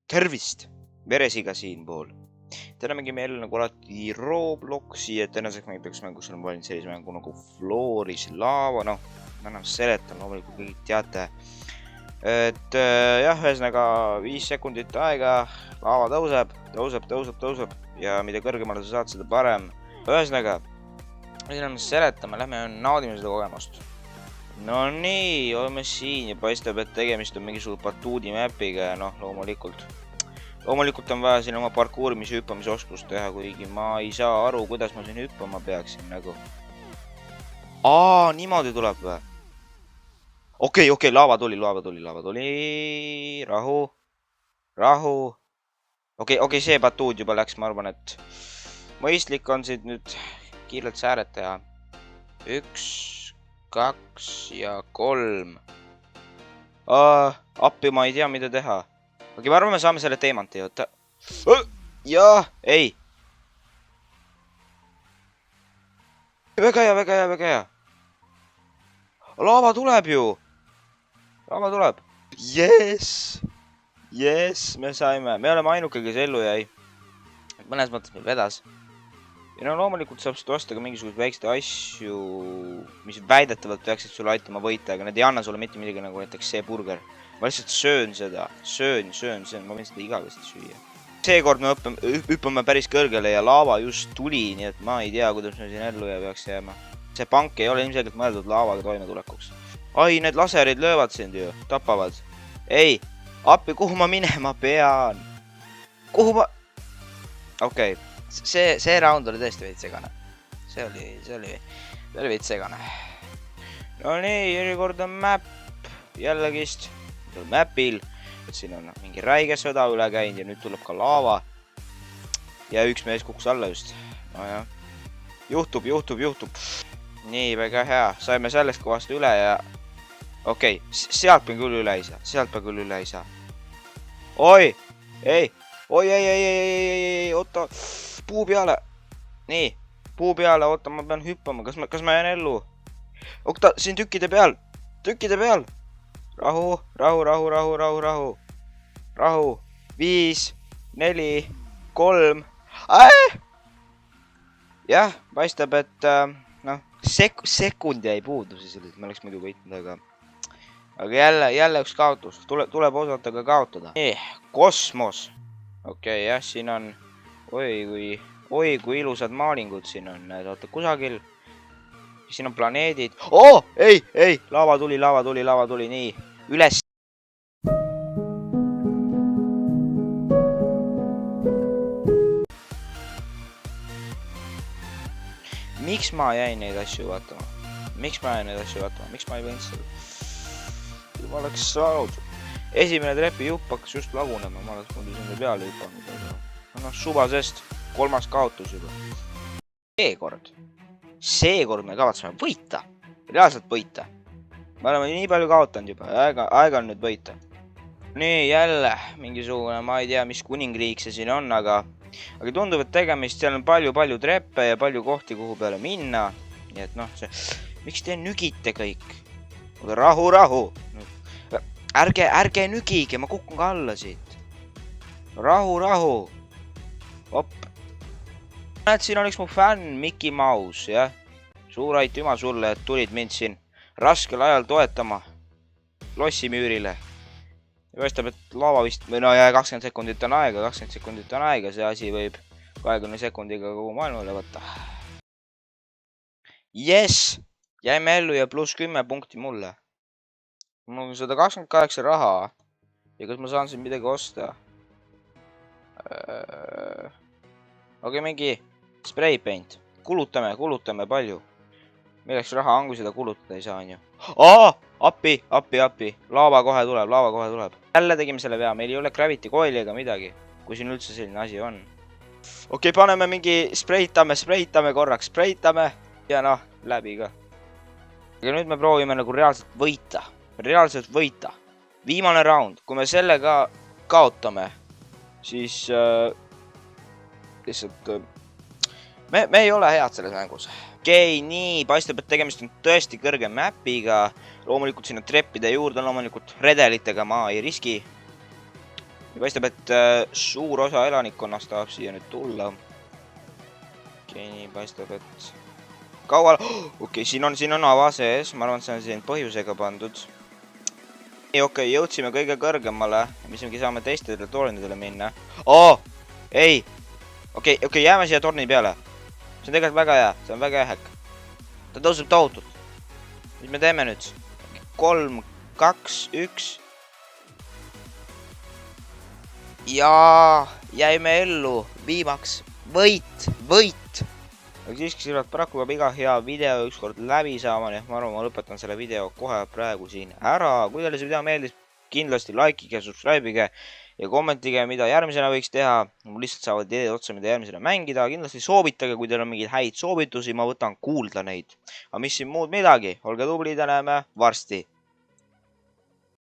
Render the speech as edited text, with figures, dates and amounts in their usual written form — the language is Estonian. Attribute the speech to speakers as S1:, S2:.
S1: Tervist! Veresiga siinpool. Täna mängime jälle nagu alati Robloksi, et tänaseks mäng peaks mängus olema valinud sellise mängu nagu Floris Lava, noh, ma enam seletan, loomulikult kõik teate. Et jah, ühesõnaga 5 sekundit aega, laava tõuseb ja mida kõrgemale sa saad, seda parem. Ühesõnaga, mida me seletame, lähme naudime seda kogemust. No nii, oleme siin ja paistab, et tegemist on mingisuguse batuudi mapiga ja noh, loomulikult on vaja siin oma parkuurimise hüppamisoskust teha, kuigi ma ei saa aru, kuidas ma siin hüppama peaksin nagu. Niimoodi tuleb või? Okei, laava tuli, rahu. Okei, see batuud juba läks, ma arvan, et mõistlik on siit nüüd kiirelt sääret teha. 1, 2 ja 3. Appi ma ei tea, mida teha. Okei, ma arvan, me saame selle teemanti, oota. Jaa, ei. Väga hea. Laava tuleb ju. Yes, me saime. Me oleme ainuke, kes ellu jäi. Mõnes mõttes meil vedas. Ja no loomulikult saab seda osta ka mingisugused väikseid asju, mis väidetavalt peaksid sulle aitama võita, aga need ei anna sulle mitte midagi nagu näiteks see burger. Ma lihtsalt söön seda. Söön. Ma võin seda igavesti süüa. Seekord me hüppame päris kõrgele ja laava just tuli, nii et ma ei tea, kuidas me siin ellu ja peaks jääma. See pank ei ole ilmselgelt mõeldud laavaga toimetulekuks. Ai, need laserid löövad sind ju, tapavad. Ei, appi, kuhu ma minema pean? Okei, see round oli tõesti veits segane. See oli veits segane. No nii, järjekord on map jällegist. Mapil, et siin on mingi räige sõda üle käinud ja nüüd tuleb ka laava. Ja üks mees kukkus alla just. No jah. Juhtub. Nii, väga hea. Saime sellest kohast üle ja... Okei, sealt pean küll üle ei saa. Oi, oota, puu peale. Nii, puu peale, oota, ma pean hüppama. Kas ma jään ellu? Oota, siin tükkide peal. Rahu. 5, 4, 3. Jah, paistab, et noh, sekund jäi puudu siis, et ma oleks muidu võitnud, aga jälle üks kaotus. Tuleb osata ka kaotada. Kosmos. Okei, jah, siin on, oi kui ilusad maalingud siin on. Oota, kusagil. Siin on planeedid. Ei, laava tuli, nii. Üles. Miks ma jäin neid asju vaatama? Miks ma ei võinud seda? Ma oleks saanud. Esimene trepijupp hakkas just lagunema. Ma oleks muidu sinna peale hüpanud. No suva sest. 3. kaotus juba. Seekord me kavatseme võita. Reaalselt võita. Me oleme nii palju kaotanud juba. Aega on nüüd võita. Nii, jälle mingisugune, ma ei tea, mis kuningriik see siin on, aga tundub, et tegemist, seal on palju treppe ja palju kohti, kuhu peale minna. Nii et noh, miks te nügite kõik? Rahu. Ärge nügige, ma kukun ka alla siit. Rahu. Op. Näed, siin on üks mu fänn, Mickey Mouse, jah. Suur aitüma sulle, et tulid mind siin raskel ajal toetama lossimüürile. Ja paistab, et laava vist, või no ja 20 sekundit on aega, see asi võib 20 sekundiga kogu maailma üle võtta. Yes! Jäime ellu ja pluss 10 punkti mulle. Mul on 128 raha. Ja kas ma saan siin midagi osta? Okei, mingi spray paint. Kulutame palju. Milleks raha on, kui seda kulutada ei saa, on ju. Appi. Laava kohe tuleb. Jälle tegime selle vea. Meil ei ole gravity coil'i ega midagi. Kui siin üldse selline asi on. Okei, paneme mingi spreitame korraks. Ja noh, läbi ka. Aga nüüd me proovime nagu reaalselt võita. Viimane round. Kui me selle ka kaotame, siis lihtsalt me ei ole head selles mängus. Okei, nii, paistab, et tegemist on tõesti kõrge mapiga. Loomulikult sinna treppide juurde, loomulikult redelitega ma ei riski. ja paistab, et suur osa elanikkonnast tahab siia nüüd tulla. okei, nii paistab, et kaua... okei, siin on ava sees. Ma arvan, et see on siin põhjusega pandud. okei, jõudsime kõige kõrgemale, mis me saame teistele tornidele minna. Ei! okei, jääme siia torni peale. See on tegelikult väga hea, see on väga hea häkk. Ta tõuseb tohutult. Mis me teeme nüüd? 3, 2, 1. Jaa, jäime ellu. Viimaks. Võit. Aga siiski sõbrad, paraku peab iga hea video ükskord läbi saama, nii et ma arvan, ma lõpetan selle video kohe praegu siin ära. Kui teile see video meeldis, kindlasti likeige, subscribe'ige ja kommentige, mida järgmisena võiks teha. Mul lihtsalt saavad ideed otsa, mida järgmisena mängida. Kindlasti soovitage, kui teil on mingeid häid soovitusi, ma võtan kuulda neid. Aga mis siin muud midagi, olge tublid ja näeme varsti.